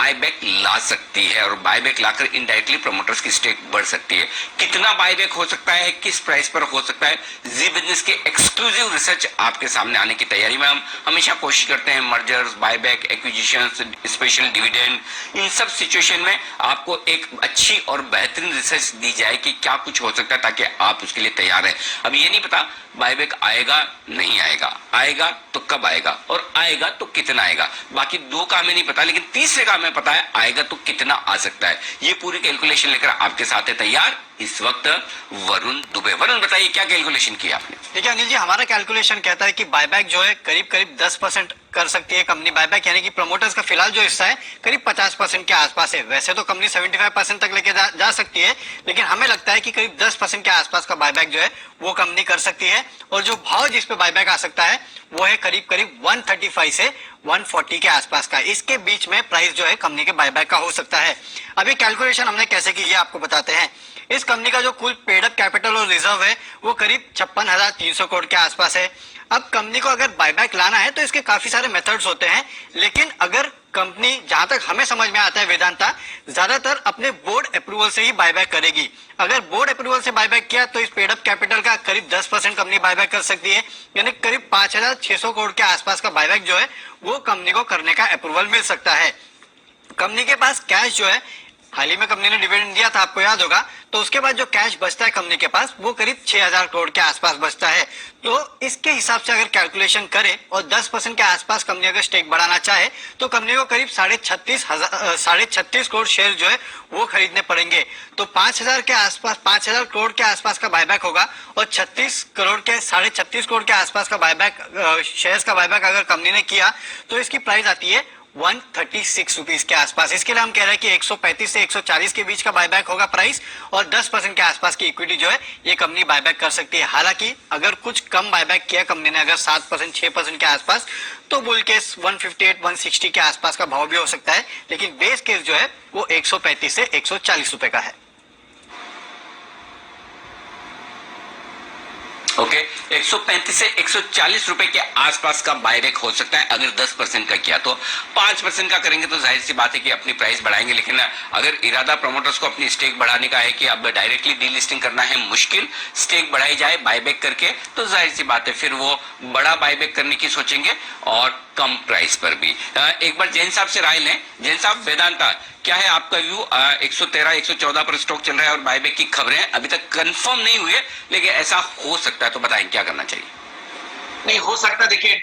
Buyback ला सकती है और बायबैक लाकर इनडायरेक्टली प्रमोटर्स की स्टेक बढ़ सकती है। कितना बायबैक हो सकता है, किस प्राइस पर हो सकता है, जी बिजनेस के एक्सक्लूसिव रिसर्च आपके सामने आने की तैयारी में हम हमेशा कोशिश करते हैं। Mergers, buyback, acquisitions, special dividend, इन सब सिचुएशन में आपको एक अच्छी और बेहतरीन रिसर्च दी जाए कि क्या कुछ हो सकता है, ताकि आप उसके लिए तैयार हैं। अब ये नहीं पता बायबैक आएगा नहीं आएगा, आएगा तो कब आएगा और आएगा तो कितना आएगा। बाकी दो का हमें नहीं पता, लेकिन तीसरे का हमें पता है आएगा तो कितना आ सकता है। ये पूरी कैलकुलेशन लेकर आपके साथ है तैयार इस वक्त वरुण दुबे। वरुण बताइए क्या कैलकुलेशन किया आपने? देखिए अनिल जी, हमारा कैलकुलेशन कहता है कि बायबैक जो है करीब करीब 10% कर सकती है कंपनी बायबैक, यानी कि प्रमोटर्स का फिलहाल जो हिस्सा है करीब 50% के आसपास है। वैसे तो कंपनी 75% तक लेके जा सकती है, लेकिन हमें लगता है कि करीब 10% के आसपास का बायबैक जो है वो कंपनी कर सकती है। और जो भाव जिस पे बायबैक आ सकता है वो है करीब करीब 135 से 140 के आसपास का। इसके बीच में प्राइस जो है कंपनी के बायबैक का हो सकता है। अभी कैलकुलेशन हमने कैसे की है आपको बताते हैं। इस कंपनी का जो कुल पेडअप कैपिटल और रिजर्व है वो करीब 56,300 करोड़ के आसपास है। अब कंपनी को अगर बायबैक लाना है तो इसके काफी सारे मेथड्स होते हैं, लेकिन अगर कंपनी, जहां तक हमें समझ में आता है वेदांता, ज्यादातर अपने बोर्ड अप्रूवल से ही बायबैक करेगी। अगर बोर्ड अप्रूवल से बायबैक किया तो इस पेडअप कैपिटल का करीब 10% कंपनी बायबैक कर सकती है, यानी करीब 5,600 करोड़ के आसपास का बायबैक जो है वो कंपनी को करने का अप्रूवल मिल सकता है। कंपनी के पास कैश जो है, हाल ही में कंपनी ने डिविडेंड दिया था आपको याद होगा, तो उसके बाद जो कैश बचता है कंपनी के पास वो करीब 6,000 करोड़ के आसपास बचता है। तो इसके हिसाब से अगर कैलकुलेशन करें और 10% के आसपास कंपनी अगर स्टेक बढ़ाना चाहे तो कंपनी को करीब 36,500 करोड़ शेयर जो है वो खरीदने पड़ेंगे। तो 5,000 के आसपास, 5,000 करोड़ के आसपास का बायबैक होगा और 36 करोड़ के आसपास का बायबैक, शेयर्स का बायबैक अगर कंपनी ने किया तो इसकी प्राइस आती है 136 रुपीज के आसपास। इसके लिए हम कह रहे हैं कि 135 से 140 के बीच का बायबैक होगा प्राइस, और 10% के आसपास की इक्विटी जो है ये कंपनी बायबैक कर सकती है। हालांकि अगर कुछ कम बायबैक किया कंपनी ने, अगर 7% 6% के आसपास, तो बुल केस 158 160 के आसपास का भाव भी हो सकता है, लेकिन बेस केस जो है वो 135 से 140 रुपए का है। ओके, 135 से 140 रुपए के आसपास का बायबैक हो सकता है अगर 10% का किया। तो 5% का करेंगे तो जाहिर सी बात है कि अपनी प्राइस बढ़ाएंगे, लेकिन अगर इरादा प्रमोटर्स को अपनी स्टेक बढ़ाने का है कि अब डायरेक्टली डीलिस्टिंग करना है मुश्किल, स्टेक बढ़ाई जाए बायबैक करके, तो जाहिर सी बात है फिर वो बड़ा बायबैक करने की सोचेंगे और कम प्राइस पर भी। एक बार जैन साहब से राय लें। जैन साहब, वेदांता क्या है आपका व्यू? 113 114 पर स्टॉक चल रहा है और बायबैक की खबरें अभी तक कंफर्म नहीं हुई है, लेकिन ऐसा हो सकता है, तो बताएं क्या करना चाहिए? नहीं हो सकता, देखिए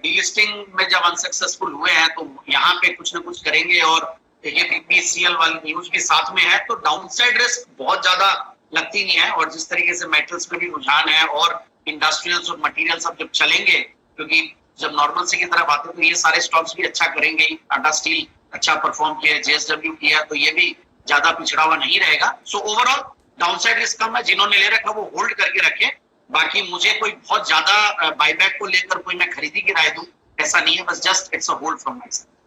डीलिस्टिंग में जब अनसक्सेसफुल हुए हैं तो यहाँ पे कुछ ना कुछ करेंगे, और ये बीपीसीएल वाली न्यूज भी साथ में है, तो डाउनसाइड रिस्क बहुत ज्यादा लगती नहीं है। और जिस तरीके से मेटल्स में भी रुझान है और इंडस्ट्रियल्स और मटेरियल सब जब चलेंगे, क्योंकि जब नॉर्मल से की तरफ आते तो ये सारे स्टॉक्स भी अच्छा करेंगे। टाटा स्टील अच्छा परफॉर्म किया, जेएसडब्ल्यू किया, तो ये भी ज्यादा पिछड़ा हुआ नहीं रहेगा। सो ओवरऑल डाउनसाइड रिस्क कम है, जिन्होंने ले रखा वो होल्ड करके रखें। बाकी मुझे कोई बहुत ज्यादा बायबैक को लेकर कोई मैं खरीदी की राय दूं ऐसा नहीं है, बस just it's a hold from my side.